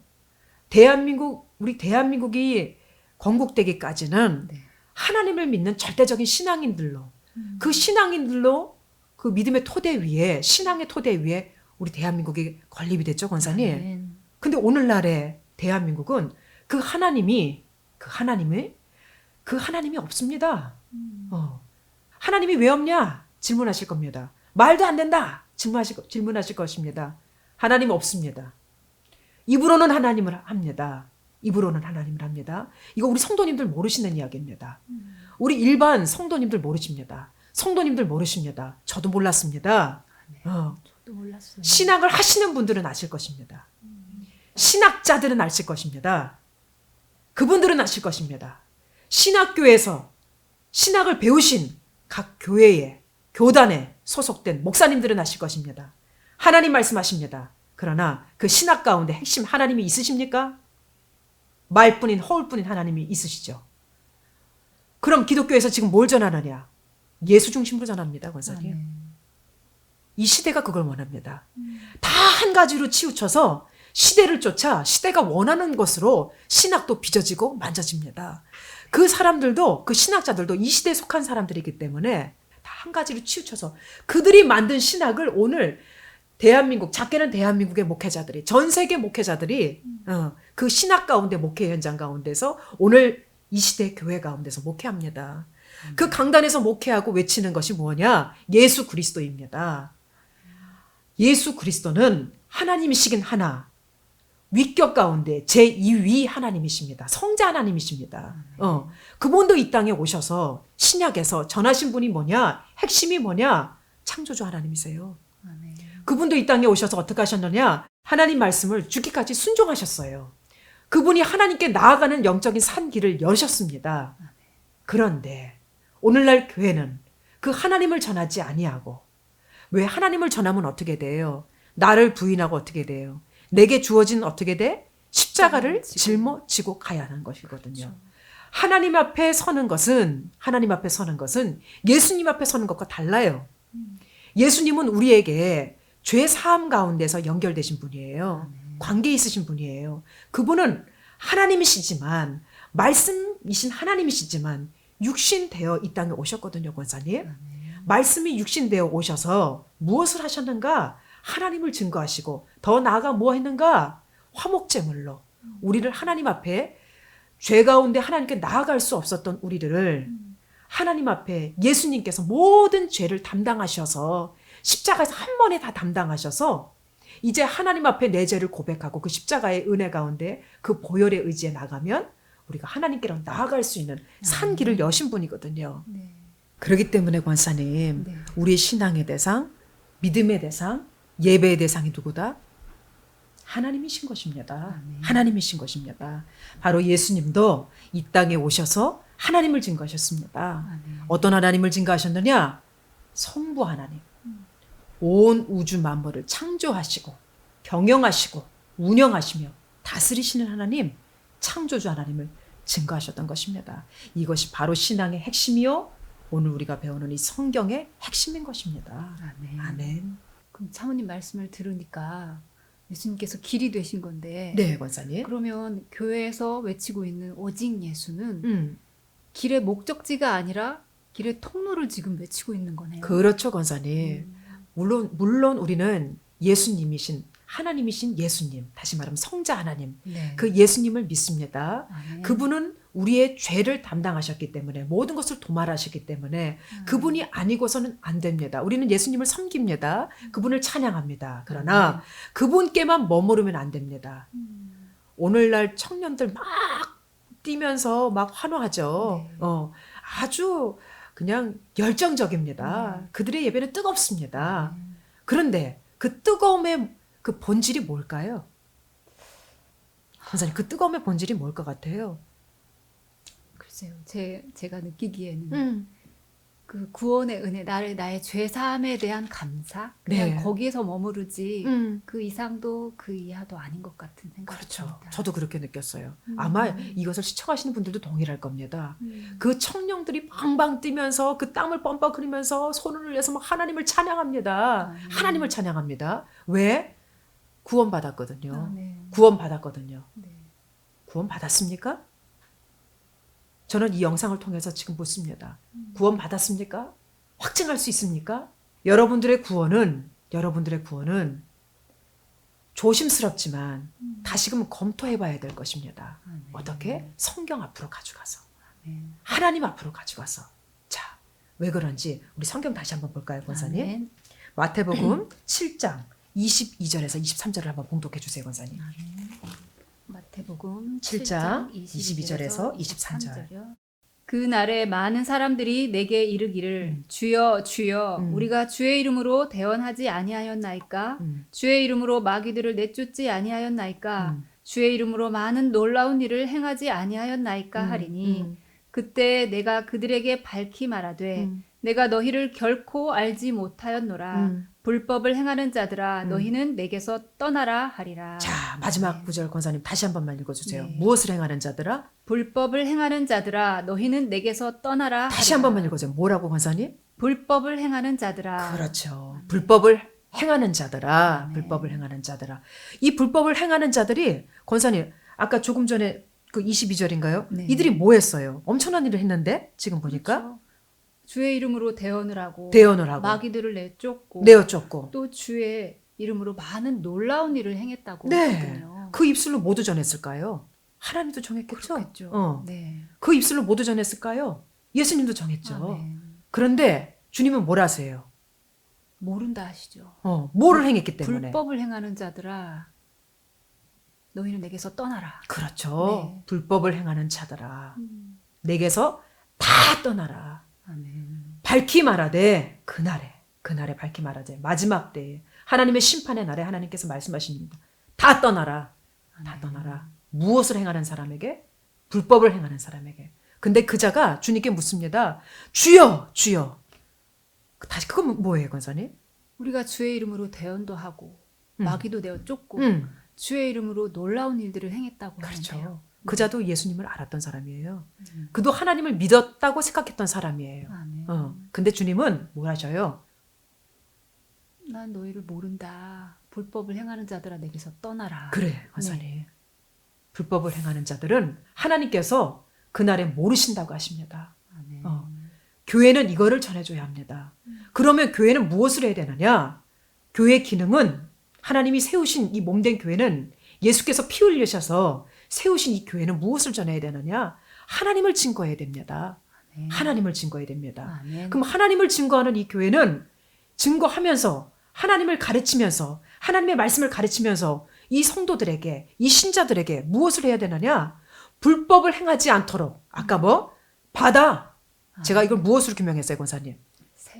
우리 대한민국이 건국되기까지는 네. 하나님을 믿는 절대적인 신앙인들로 그 신앙인들로 그 믿음의 토대 위에 신앙의 토대 위에 우리 대한민국이 건립이 됐죠, 권사님. 아멘. 근데 오늘날의 대한민국은 그 하나님이 없습니다. 하나님이 왜 없냐? 질문하실 겁니다. 말도 안 된다. 질문하실 것입니다. 하나님 없습니다. 입으로는 하나님을 합니다. 입으로는 하나님을 합니다. 이거 우리 성도님들 모르시는 이야기입니다. 우리 일반 성도님들 모르십니다. 성도님들 모르십니다. 저도 몰랐습니다. 또 몰랐어요. 신학을 하시는 분들은 아실 것입니다. 신학자들은 아실 것입니다. 그분들은 아실 것입니다. 신학교에서 신학을 배우신 각 교회에 교단에 소속된 목사님들은 아실 것입니다. 하나님 말씀하십니다. 그러나 그 신학 가운데 핵심 하나님이 있으십니까? 말뿐인 허울뿐인 하나님이 있으시죠. 그럼 기독교에서 지금 뭘 전하느냐? 예수 중심으로 전합니다, 권사님. 아멘. 이 시대가 그걸 원합니다. 다 한 가지로 치우쳐서 시대를 쫓아 시대가 원하는 것으로 신학도 빚어지고 만져집니다. 그 사람들도 그 신학자들도 이 시대에 속한 사람들이기 때문에 다 한 가지로 치우쳐서 그들이 만든 신학을 오늘 대한민국, 작게는 대한민국의 목회자들이, 전 세계 목회자들이 그 신학 가운데 목회 현장 가운데서 오늘 이 시대 교회 가운데서 목회합니다. 그 강단에서 목회하고 외치는 것이 뭐냐? 예수 그리스도입니다. 예수 그리스도는 하나님이시긴 하나 위격 가운데 제2위 하나님이십니다. 성자 하나님이십니다. 그분도 이 땅에 오셔서 신약에서 전하신 분이 뭐냐? 핵심이 뭐냐? 창조주 하나님이세요. 아멘. 그분도 이 땅에 오셔서 어떻게 하셨느냐? 하나님 말씀을 죽기까지 순종하셨어요. 그분이 하나님께 나아가는 영적인 산길을 여셨습니다. 그런데 오늘날 교회는 그 하나님을 전하지 아니하고 왜 하나님을 전하면 어떻게 돼요? 나를 부인하고 어떻게 돼요? 내게 주어진 어떻게 돼? 십자가를 짊어지고 가야 하는 것이거든요. 그렇죠. 하나님 앞에 서는 것은 예수님 앞에 서는 것과 달라요. 예수님은 우리에게 죄 사함 가운데서 연결되신 분이에요. 관계 있으신 분이에요. 그분은 하나님이시지만 말씀이신 하나님이시지만 육신되어 이 땅에 오셨거든요, 권사님. 말씀이 육신되어 오셔서 무엇을 하셨는가? 하나님을 증거하시고 더 나아가 뭐 했는가? 화목제물로 우리를 하나님 앞에 죄 가운데 하나님께 나아갈 수 없었던 우리를 하나님 앞에 예수님께서 모든 죄를 담당하셔서 십자가에서 한 번에 다 담당하셔서 이제 하나님 앞에 내 죄를 고백하고 그 십자가의 은혜 가운데 그 보혈의 의지에 나가면 우리가 하나님께로 나아갈 수 있는 산길을 여신 분이거든요. 네. 그렇기 때문에 권사님, 네. 우리의 신앙의 대상, 믿음의 대상, 예배의 대상이 누구다? 하나님이신 것입니다. 하나님이신 것입니다. 바로 예수님도 이 땅에 오셔서 하나님을 증거하셨습니다. 어떤 하나님을 증거하셨느냐? 성부 하나님. 온 우주 만물을 창조하시고 경영하시고 운영하시며 다스리시는 하나님, 창조주 하나님을 증거하셨던 것입니다. 이것이 바로 신앙의 핵심이요. 오늘 우리가 배우는 이 성경의 핵심인 것입니다. 아멘. 아멘. 그럼 사모님 말씀을 들으니까 예수님께서 길이 되신 건데 네, 권사님. 그러면 교회에서 외치고 있는 오직 예수는 길의 목적지가 아니라 길의 통로를 지금 외치고 있는 거네요. 그렇죠, 권사님. 물론 우리는 예수님이신 하나님이신 예수님, 다시 말하면 성자 하나님, 네. 그 예수님을 믿습니다. 아멘. 그분은 우리의 죄를 담당하셨기 때문에 모든 것을 도말하셨기 때문에 그분이 아니고서는 안 됩니다. 우리는 예수님을 섬깁니다. 그분을 찬양합니다. 그러나 그분께만 머무르면 안 됩니다. 오늘날 청년들 막 뛰면서 막 환호하죠. 네. 아주 그냥 열정적입니다. 그들의 예배는 뜨겁습니다. 그런데 그 뜨거움의 그 본질이 뭘까요? 선생님, 그 뜨거움의 본질이 뭘 것 같아요? 글쎄요. 제가 느끼기에는 그 구원의 은혜, 나의 죄 사함에 대한 감사, 그냥 네. 거기에서 머무르지 그 이상도 그 이하도 아닌 것 같은 생각이 그렇죠. 듭니다. 저도 그렇게 느꼈어요. 아마 이것을 시청하시는 분들도 동일할 겁니다. 그 청년들이 방방 뛰면서 그 땀을 뻔뻔 흘리면서 손을 흘려서 막 하나님을 찬양합니다. 하나님을 찬양합니다. 왜? 구원받았거든요. 네. 구원받았거든요. 네. 구원 받았습니까? 저는 이 영상을 통해서 지금 묻습니다. 구원 받았습니까? 확증할 수 있습니까? 여러분들의 구원은 조심스럽지만 다시금 검토해 봐야 될 것입니다. 아멘. 어떻게? 성경 앞으로 가져가서. 아멘. 하나님 앞으로 가져가서. 자, 왜 그런지 우리 성경 다시 한번 볼까요, 권사님? 아멘. 마태복음 7장 22절에서 23절을 한번 봉독해 주세요, 권사님. 마태복음 7장 7장 22절에서 23절이요. 그 날에 많은 사람들이 내게 이르기를 주여 주여 우리가 주의 이름으로 대언하지 아니하였나이까 주의 이름으로 마귀들을 내쫓지 아니하였나이까 주의 이름으로 많은 놀라운 일을 행하지 아니하였나이까 하리니 그때 내가 그들에게 밝히 말하되 내가 너희를 결코 알지 못하였노라 불법을 행하는 자들아 너희는 내게서 떠나라 하리라. 자, 마지막 구절 권사님 다시 한 번만 읽어주세요. 네. 무엇을 행하는 자들아? 불법을 행하는 자들아 너희는 내게서 떠나라 다시 하리라. 한 번만 읽어주세요. 뭐라고 권사님? 불법을 행하는 자들아. 그렇죠. 불법을 행하는 자들아. 네. 불법을 행하는 자들아. 이 불법을 행하는 자들이 권사님 아까 조금 전에 그 22절인가요? 네. 이들이 뭐 했어요? 엄청난 일을 했는데 지금 보니까 그렇죠. 주의 이름으로 대언을 하고 대언을 하고 마귀들을 내쫓고 내어쫓고 또 주의 이름으로 많은 놀라운 일을 행했다고 네. 하거든요. 그 입술로 모두 전했을까요? 하나님도 정했겠죠? 그렇겠죠. 네. 그 입술로 모두 전했을까요? 예수님도 정했죠. 아멘. 그런데 주님은 뭘 하세요? 모른다 하시죠. 뭐를 행했기 때문에. 불법을 행하는 자들아 너희는 내게서 떠나라. 그렇죠. 네. 불법을 행하는 자들아. 내게서 다 떠나라. 아멘. 밝히 말하되 그날에 밝히 말하되 마지막 때에 하나님의 심판의 날에 하나님께서 말씀하십니다. 다 떠나라. 다 떠나라. 무엇을 행하는 사람에게? 불법을 행하는 사람에게. 근데 그 자가 주님께 묻습니다. 주여 주여. 다시 그건 뭐예요, 권사님? 우리가 주의 이름으로 대언도 하고 마귀도 내어 쫓고 주의 이름으로 놀라운 일들을 행했다고 그렇죠. 하는데요. 그 자도 예수님을 알았던 사람이에요. 그도 하나님을 믿었다고 생각했던 사람이에요. 아멘. 근데 주님은 뭘 하셔요? 난 너희를 모른다. 불법을 행하는 자들아 내게서 떠나라. 그래, 권사님. 불법을 행하는 자들은 하나님께서 그날에 모르신다고 하십니다. 아멘. 교회는 이거를 전해줘야 합니다. 그러면 교회는 무엇을 해야 되느냐? 교회의 기능은 하나님이 세우신 이 몸된 교회는 예수께서 피 흘리셔서 세우신 이 교회는 무엇을 전해야 되느냐? 하나님을 증거해야 됩니다. 아멘. 하나님을 증거해야 됩니다. 아멘. 그럼 하나님을 증거하는 이 교회는 증거하면서 하나님을 가르치면서 하나님의 말씀을 가르치면서 이 성도들에게 이 신자들에게 무엇을 해야 되느냐? 불법을 행하지 않도록 아까 뭐? 바다. 제가 이걸 무엇으로 규명했어요, 권사님?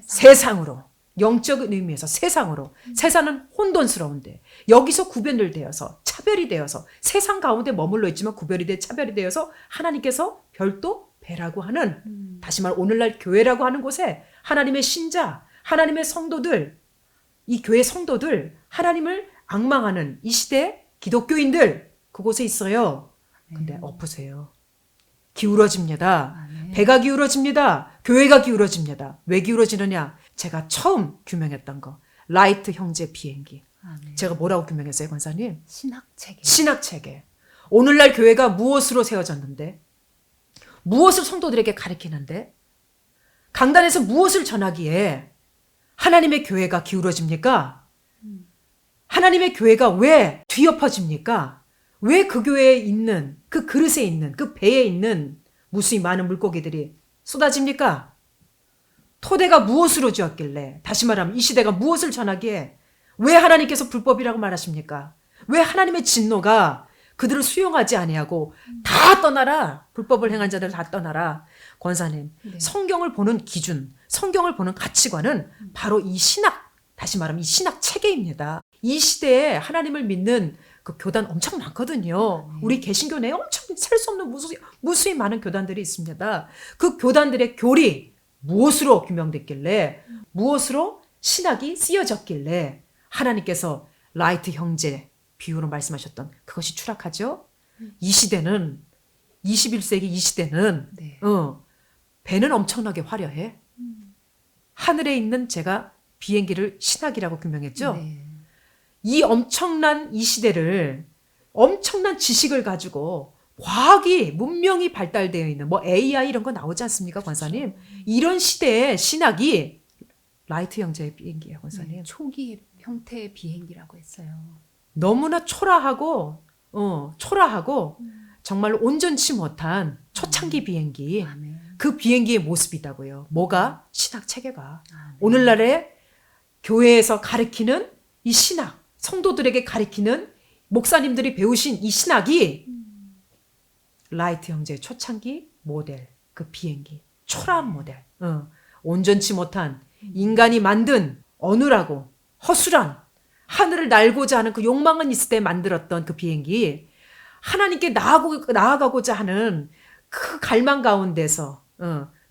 세상으로. 영적인 의미에서 세상으로. 세상은 혼돈스러운데 여기서 구별을 되어서 차별이 되어서 세상 가운데 머물러 있지만 구별이 돼 차별이 되어서 하나님께서 별도 배라고 하는 다시 말 오늘날 교회라고 하는 곳에 하나님의 신자, 하나님의 성도들, 이 교회 성도들, 하나님을 앙망하는 이 시대 기독교인들 그곳에 있어요. 근데 엎으세요. 기울어집니다. 아멘. 배가 기울어집니다. 교회가 기울어집니다. 왜 기울어지느냐? 제가 처음 규명했던 거. 라이트 형제 비행기. 아멘. 제가 뭐라고 규명했어요, 권사님? 신학체계. 신학체계. 오늘날 교회가 무엇으로 세워졌는데? 무엇을 성도들에게 가르치는데? 강단에서 무엇을 전하기에 하나님의 교회가 기울어집니까? 하나님의 교회가 왜 뒤엎어집니까? 왜 그 교회에 있는, 그 그릇에 있는, 그 배에 있는 무수히 많은 물고기들이 쏟아집니까? 토대가 무엇으로 지었길래, 다시 말하면 이 시대가 무엇을 전하기에 왜 하나님께서 불법이라고 말하십니까? 왜 하나님의 진노가 그들을 수용하지 아니하고 다 떠나라. 불법을 행한 자들 다 떠나라. 권사님, 네. 성경을 보는 기준, 성경을 보는 가치관은 바로 이 신학, 다시 말하면 이 신학 체계입니다. 이 시대에 하나님을 믿는 그 교단 엄청 많거든요. 우리 개신교 내에 엄청 셀 수 없는 무수히 많은 교단들이 있습니다. 그 교단들의 교리 무엇으로 규명됐길래 무엇으로 신학이 쓰여졌길래 하나님께서 라이트 형제 비유로 말씀하셨던 그것이 추락하죠. 이 시대는 21세기 이 시대는 네. 배는 엄청나게 화려해. 하늘에 있는 제가 비행기를 신학이라고 규명했죠. 네. 이 엄청난 이 시대를 엄청난 지식을 가지고 과학이 문명이 발달되어 있는 뭐 AI 이런 거 나오지 않습니까, 권사님? 이런 시대에 신학이 라이트 형제의 비행기예요, 권사님. 네, 초기 형태의 비행기라고 했어요. 너무나 초라하고 정말 온전치 못한 초창기 비행기. 아멘. 그 비행기의 모습이다고요. 뭐가? 신학 체계가. 아멘. 오늘날의 교회에서 가르치는 이 신학, 성도들에게 가르치는 목사님들이 배우신 이 신학이 라이트 형제의 초창기 모델, 그 비행기, 초라한 모델, 온전치 못한 인간이 만든 어눌하고 허술한 하늘을 날고자 하는 그 욕망은 있을 때 만들었던 그 비행기, 하나님께 나아가고자 하는 그 갈망 가운데서,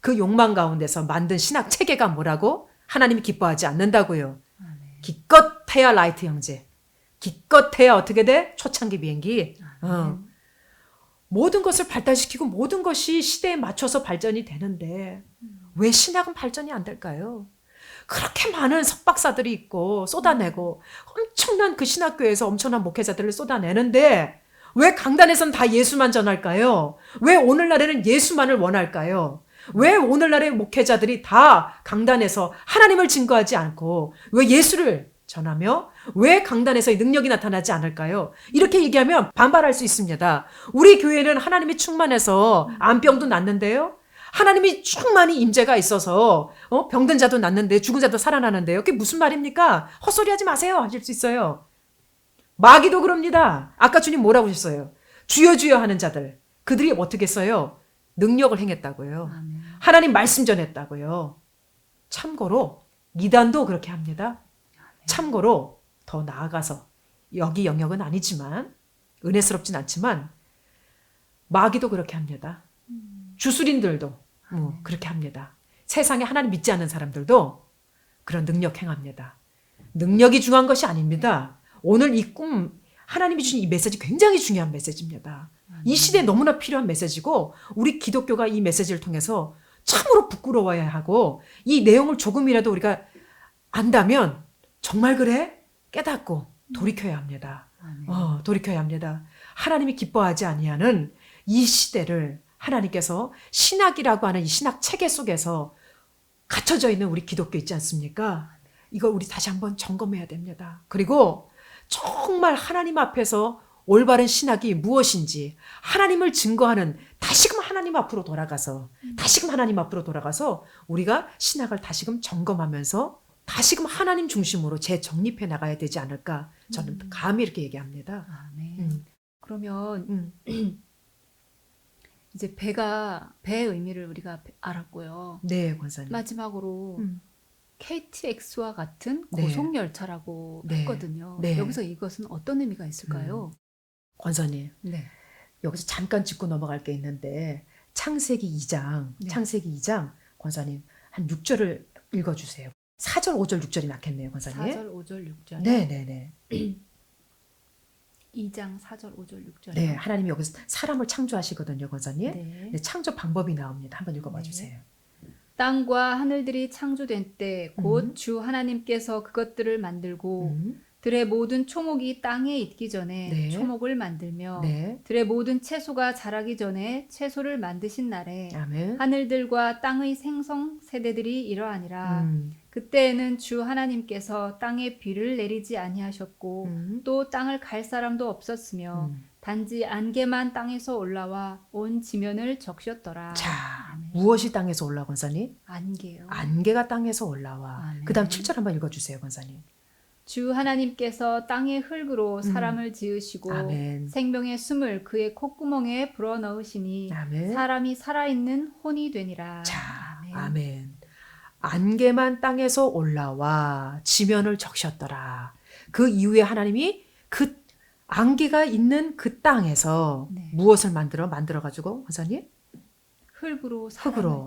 그 욕망 가운데서 만든 신학 체계가 뭐라고? 하나님이 기뻐하지 않는다고요. 아멘. 기껏해야 라이트 형제, 기껏해야 어떻게 돼? 초창기 비행기. 모든 것을 발달시키고 모든 것이 시대에 맞춰서 발전이 되는데 왜 신학은 발전이 안 될까요? 그렇게 많은 석박사들이 있고 쏟아내고 엄청난 그 신학교에서 엄청난 목회자들을 쏟아내는데 왜 강단에서는 다 예수만 전할까요? 왜 오늘날에는 예수만을 원할까요? 왜 오늘날의 목회자들이 다 강단에서 하나님을 증거하지 않고 왜 예수를 전하며 왜 강단에서 능력이 나타나지 않을까요? 이렇게 얘기하면 반발할 수 있습니다. 우리 교회는 하나님이 충만해서 암병도 낫는데요. 하나님이 충만히 임재가 있어서 병든 자도 낫는데 죽은 자도 살아나는데요. 그게 무슨 말입니까? 헛소리하지 마세요 하실 수 있어요. 마귀도 그럽니다. 아까 주님 뭐라고 하셨어요? 주여 주여 하는 자들. 그들이 어떻게 했어요? 능력을 행했다고요. 아멘. 하나님 말씀 전했다고요. 참고로 이단도 그렇게 합니다. 참고로 더 나아가서 여기 영역은 아니지만 은혜스럽진 않지만 마귀도 그렇게 합니다. 주술인들도 그렇게 합니다. 세상에 하나님 믿지 않는 사람들도 그런 능력 행합니다. 능력이 중요한 것이 아닙니다. 오늘 이 꿈 하나님이 주신 이 메시지 굉장히 중요한 메시지입니다. 이 시대에 너무나 필요한 메시지고 우리 기독교가 이 메시지를 통해서 참으로 부끄러워야 하고 이 내용을 조금이라도 우리가 안다면 정말 그래? 깨닫고 돌이켜야 합니다. 돌이켜야 합니다. 하나님이 기뻐하지 아니하는 이 시대를 하나님께서 신학이라고 하는 이 신학 체계 속에서 갇혀져 있는 우리 기독교 있지 않습니까? 이걸 우리 다시 한번 점검해야 됩니다. 그리고 정말 하나님 앞에서 올바른 신학이 무엇인지 하나님을 증거하는 다시금 하나님 앞으로 돌아가서 우리가 신학을 다시금 점검하면서 다시금 하나님 중심으로 재정립해 나가야 되지 않을까 저는 감히 이렇게 얘기합니다. 아멘. 그러면 이제 배의 의미를 우리가 알았고요. 네, 권사님. 마지막으로 KTX와 같은 네. 고속열차라고 네. 했거든요. 네. 여기서 이것은 어떤 의미가 있을까요? 권사님. 네. 여기서 잠깐 짚고 넘어갈 게 있는데 창세기 2장 권사님 한 6절을 읽어주세요. 4절 5절 6절이 낫겠네요, 권사님. 4절, 5절, 6절. 네네네. 2장 4절, 5절, 6절. 네, 하나님이 여기서 사람을 창조하시거든요, 권사님. 네. 네, 창조 방법이 나옵니다. 한번 읽어봐 주세요. 땅과 하늘들이 창조된 때 곧 주 하나님께서 그것들을 만들고 들의 모든 초목이 땅에 있기 전에 네. 초목을 만들며 네, 들의 모든 채소가 자라기 전에 채소를 만드신 날에 아멘. 하늘들과 땅의 생성 세대들이 이러하니라. 그때에는 주 하나님께서 땅에 비를 내리지 아니하셨고 또 땅을 갈 사람도 없었으며 단지 안개만 땅에서 올라와 온 지면을 적셨더라. 자, 아멘. 무엇이 땅에서 올라와, 권사님? 안개요. 안개가 땅에서 올라와. 아멘. 그 다음 7절 한번 읽어주세요, 권사님. 주 하나님께서 땅의 흙으로 사람을 지으시고 아멘. 생명의 숨을 그의 콧구멍에 불어넣으시니 아멘. 사람이 살아있는 혼이 되니라. 자, 아멘. 안개만 땅에서 올라와 지면을 적셨더라. 그 이후에 하나님이 그 안개가 있는 그 땅에서 네. 무엇을 만들어가지고, 권사님? 흙으로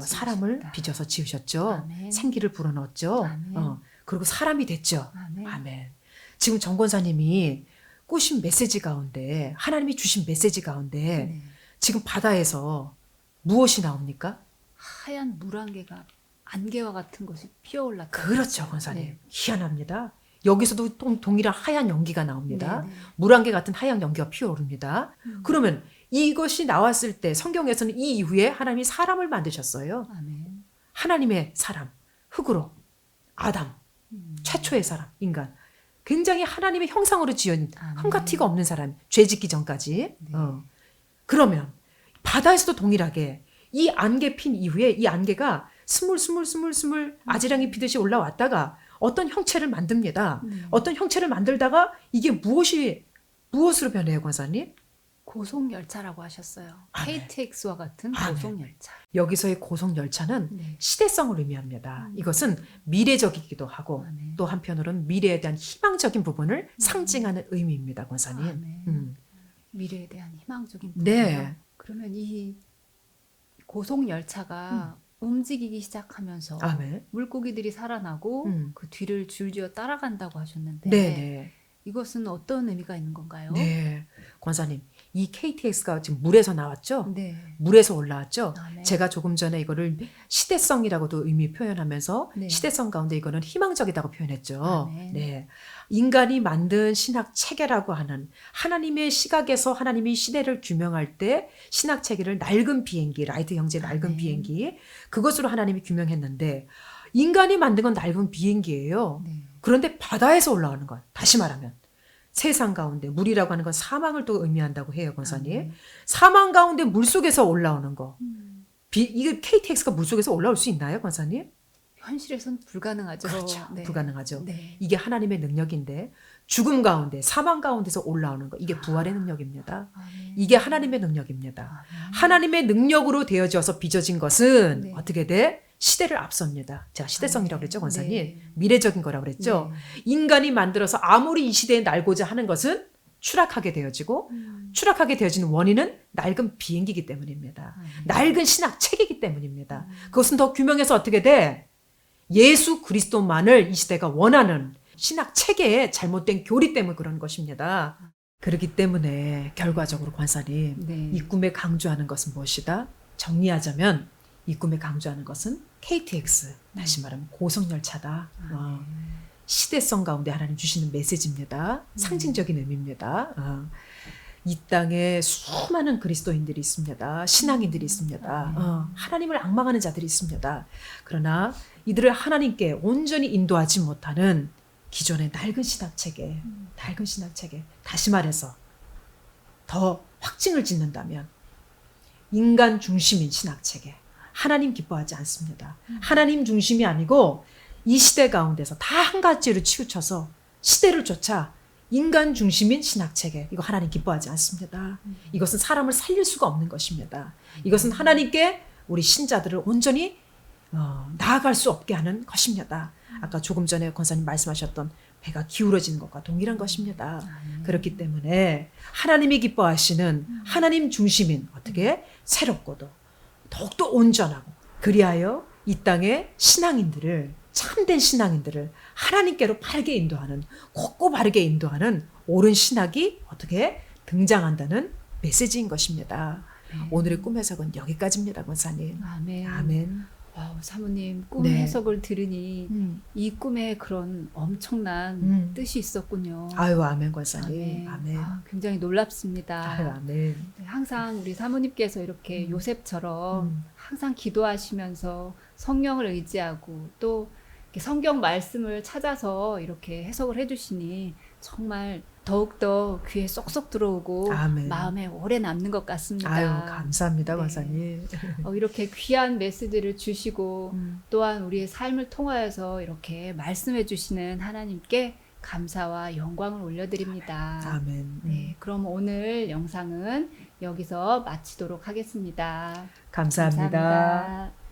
사람을 빚어서 지으셨죠. 아멘. 생기를 불어넣었죠. 아멘. 그리고 사람이 됐죠. 아멘. 아멘. 지금 정 권사님이 꾸신 메시지 가운데, 하나님이 주신 메시지 가운데 네. 지금 바다에서 무엇이 나옵니까? 하얀 물안개가 안개와 같은 것이 피어올랐다. 그렇죠, 권사님. 네. 희한합니다. 여기서도 동일한 하얀 연기가 나옵니다. 네, 네. 물안개 같은 하얀 연기가 피어오릅니다. 그러면 이것이 나왔을 때 성경에서는 이 이후에 하나님이 사람을 만드셨어요. 아멘. 하나님의 사람, 흙으로 아담, 최초의 사람, 인간. 굉장히 하나님의 형상으로 지은 아멘. 흠과 티가 없는 사람, 죄 짓기 전까지. 네. 그러면 바다에서도 동일하게 이 안개 핀 이후에 이 안개가 스물 아지랑이 피듯이 올라왔다가 어떤 형체를 만듭니다. 어떤 형체를 만들다가 이게 무엇으로 변해요, 권사님? 고속열차라고 하셨어요. 아멘. KTX와 같은 아멘. 고속열차. 여기서의 고속열차는 네. 시대성을 의미합니다. 이것은 미래적이기도 하고 아멘. 또 한편으로는 미래에 대한 희망적인 부분을 상징하는 의미입니다, 권사님. 아멘. 미래에 대한 희망적인 네. 부분이요. 그러면 이 고속열차가 움직이기 시작하면서 아멘. 물고기들이 살아나고 그 뒤를 줄지어 따라간다고 하셨는데 네. 이것은 어떤 의미가 있는 건가요? 네. 권사님, 이 KTX가 지금 물에서 나왔죠? 네. 물에서 올라왔죠? 아멘. 제가 조금 전에 이거를 시대성이라고도 의미 표현하면서 네. 시대성 가운데 이거는 희망적이라고 표현했죠. 아멘. 네. 인간이 만든 신학 체계라고 하는 하나님의 시각에서 하나님이 시대를 규명할 때 신학 체계를 낡은 비행기, 라이트 형제의 낡은 아멘. 비행기, 그것으로 하나님이 규명했는데 인간이 만든 건 낡은 비행기예요. 네. 그런데 바다에서 올라오는 것, 다시 말하면 세상 가운데 물이라고 하는 건 사망을 또 의미한다고 해요, 권사님. 아멘. 사망 가운데 물 속에서 올라오는 거. 이게 KTX가 물 속에서 올라올 수 있나요, 권사님? 현실에서는 불가능하죠. 그렇죠. 네. 불가능하죠. 네. 이게 하나님의 능력인데 죽음 가운데 사망 가운데서 올라오는 거. 이게 부활의 능력입니다. 아멘. 이게 하나님의 능력입니다. 아멘. 하나님의 능력으로 되어져서 빚어진 것은 네. 어떻게 돼? 시대를 앞섭니다. 제가 시대성이라고 그랬죠, 권사님. 네. 미래적인 거라고 그랬죠. 인간이 만들어서 아무리 이 시대에 날고자 하는 것은 추락하게 되어지고 추락하게 되어지는 원인은 낡은 비행기이기 때문입니다. 낡은 신학 체계이기 때문입니다. 그것은 더 규명해서 어떻게 돼? 예수 그리스도만을 이 시대가 원하는 신학 체계의 잘못된 교리 때문에 그런 것입니다. 그렇기 때문에 결과적으로 권사님, 네. 이 꿈에 강조하는 것은 무엇이다? 정리하자면 이 꿈에 강조하는 것은 KTX, 다시 말하면 고속열차다. 시대성 가운데 하나님 주시는 메시지입니다. 상징적인 의미입니다. 이 땅에 수많은 그리스도인들이 있습니다. 신앙인들이 있습니다. 하나님을 앙망하는 자들이 있습니다. 그러나 이들을 하나님께 온전히 인도하지 못하는 기존의 낡은 신학체계, 다시 말해서 더 확증을 짓는다면 인간 중심인 신학체계, 하나님 기뻐하지 않습니다. 하나님 중심이 아니고 이 시대 가운데서 다 한 가지로 치우쳐서 시대를 쫓아 인간 중심인 신학체계, 이거 하나님 기뻐하지 않습니다. 이것은 사람을 살릴 수가 없는 것입니다. 이것은 하나님께 우리 신자들을 온전히 나아갈 수 없게 하는 것입니다. 아까 조금 전에 권사님 말씀하셨던 배가 기울어지는 것과 동일한 것입니다. 그렇기 때문에 하나님이 기뻐하시는 하나님 중심인 어떻게 새롭고도 더욱더 온전하고 그리하여 이 땅의 신앙인들을 참된 신앙인들을 하나님께로 바르게 인도하는 곧고 바르게 인도하는 옳은 신학이 어떻게 등장한다는 메시지인 것입니다. 오늘의 꿈 해석은 여기까지입니다, 권사님. 아멘. 아멘. 와우, 사모님 꿈 네. 해석을 들으니 이 꿈에 그런 엄청난 뜻이 있었군요. 아유, 아멘, 권사님. 아멘. 굉장히 놀랍습니다. 아유, 아멘. 네, 항상 우리 사모님께서 이렇게 요셉처럼 항상 기도하시면서 성령을 의지하고 또 이렇게 성경 말씀을 찾아서 이렇게 해석을 해주시니 정말 더욱더 귀에 쏙쏙 들어오고 아멘. 마음에 오래 남는 것 같습니다. 아유, 감사합니다, 네. 권사님. 이렇게 귀한 메시지를 주시고 또한 우리의 삶을 통하여서 이렇게 말씀해 주시는 하나님께 감사와 영광을 올려드립니다. 아멘. 네, 그럼 오늘 영상은 여기서 마치도록 하겠습니다. 감사합니다. 감사합니다.